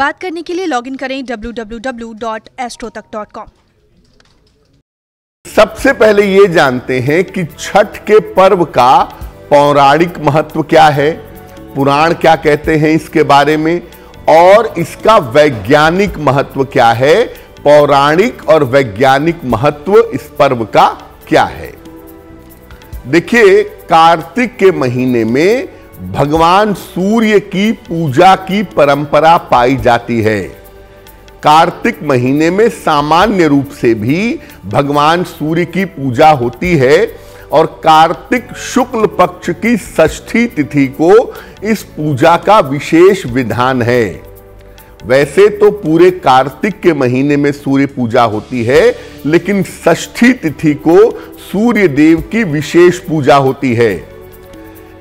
बात करने के लिए लॉगिन करें www.astrotak.com। सबसे पहले ये जानते हैं कि छठ के पर्व का पौराणिक महत्व क्या है, पुराण क्या कहते हैं इसके बारे में, और इसका वैज्ञानिक महत्व क्या है। पौराणिक और वैज्ञानिक महत्व इस पर्व का क्या है। देखिए, कार्तिक के महीने में भगवान सूर्य की पूजा की परंपरा पाई जाती है। कार्तिक महीने में सामान्य रूप से भी भगवान सूर्य की पूजा होती है और कार्तिक शुक्ल पक्ष की षष्ठी तिथि को इस पूजा का विशेष विधान है। वैसे तो पूरे कार्तिक के महीने में सूर्य पूजा होती है, लेकिन षष्ठी तिथि को सूर्य देव की विशेष पूजा होती है।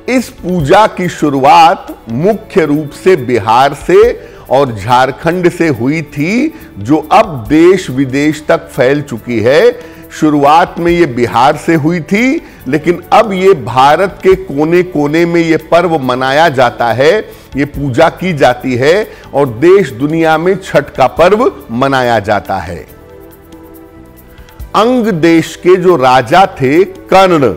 इस पूजा की शुरुआत मुख्य रूप से बिहार से और झारखंड से हुई थी, जो अब देश विदेश तक फैल चुकी है। शुरुआत में ये बिहार से हुई थी, लेकिन अब ये भारत के कोने कोने में ये पर्व मनाया जाता है, ये पूजा की जाती है और देश दुनिया में छठ का पर्व मनाया जाता है। अंग देश के जो राजा थे कर्ण,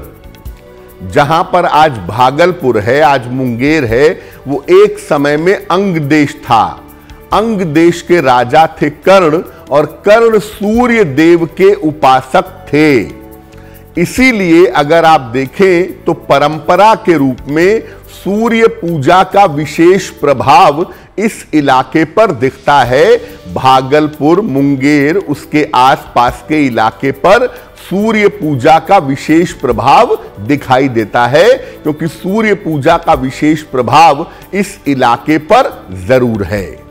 जहां पर आज भागलपुर है, आज मुंगेर है, वो एक समय में अंग देश था। अंग देश के राजा थे कर्ण और कर्ण सूर्य देव के उपासक थे। इसीलिए अगर आप देखें तो परंपरा के रूप में सूर्य पूजा का विशेष प्रभाव इस इलाके पर दिखता है। भागलपुर, मुंगेर, उसके आसपास के इलाके पर सूर्य पूजा का विशेष प्रभाव दिखाई देता है, क्योंकि सूर्य पूजा का विशेष प्रभाव इस इलाके पर जरूर है।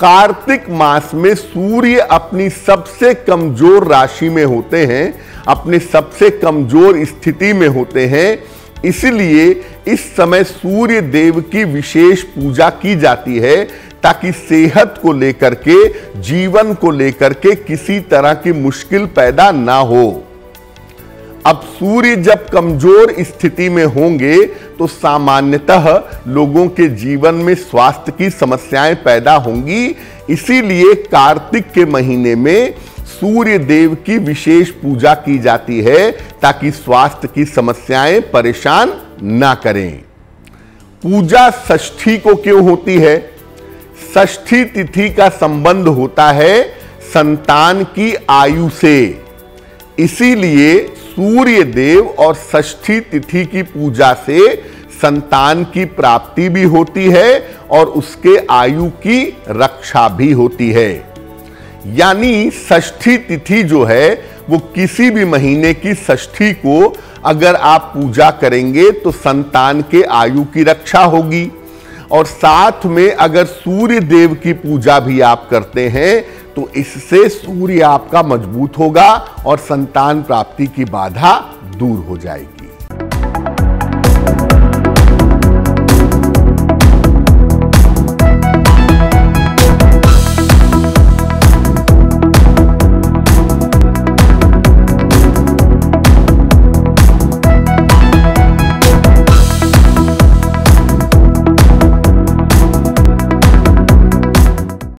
कार्तिक मास में सूर्य अपनी सबसे कमजोर राशि में होते हैं, अपने सबसे कमजोर स्थिति में होते हैं। इसलिए इस समय सूर्य देव की विशेष पूजा की जाती है, ताकि सेहत को लेकर के, जीवन को लेकर के किसी तरह की मुश्किल पैदा ना हो। अब सूर्य जब कमजोर स्थिति में होंगे तो सामान्यतः लोगों के जीवन में स्वास्थ्य की समस्याएं पैदा होंगी। इसीलिए कार्तिक के महीने में सूर्य देव की विशेष पूजा की जाती है, ताकि स्वास्थ्य की समस्याएं परेशान ना करें। पूजा षष्ठी को क्यों होती है? षष्ठी तिथि का संबंध होता है संतान की आयु से। इसीलिए सूर्य देव और षष्ठी तिथि की पूजा से संतान की प्राप्ति भी होती है और उसके आयु की रक्षा भी होती है। यानी षष्ठी तिथि जो है वो किसी भी महीने की षष्ठी को अगर आप पूजा करेंगे तो संतान के आयु की रक्षा होगी। और साथ में अगर सूर्य देव की पूजा भी आप करते हैं तो इससे सूर्य आपका मजबूत होगा और संतान प्राप्ति की बाधा दूर हो जाएगी।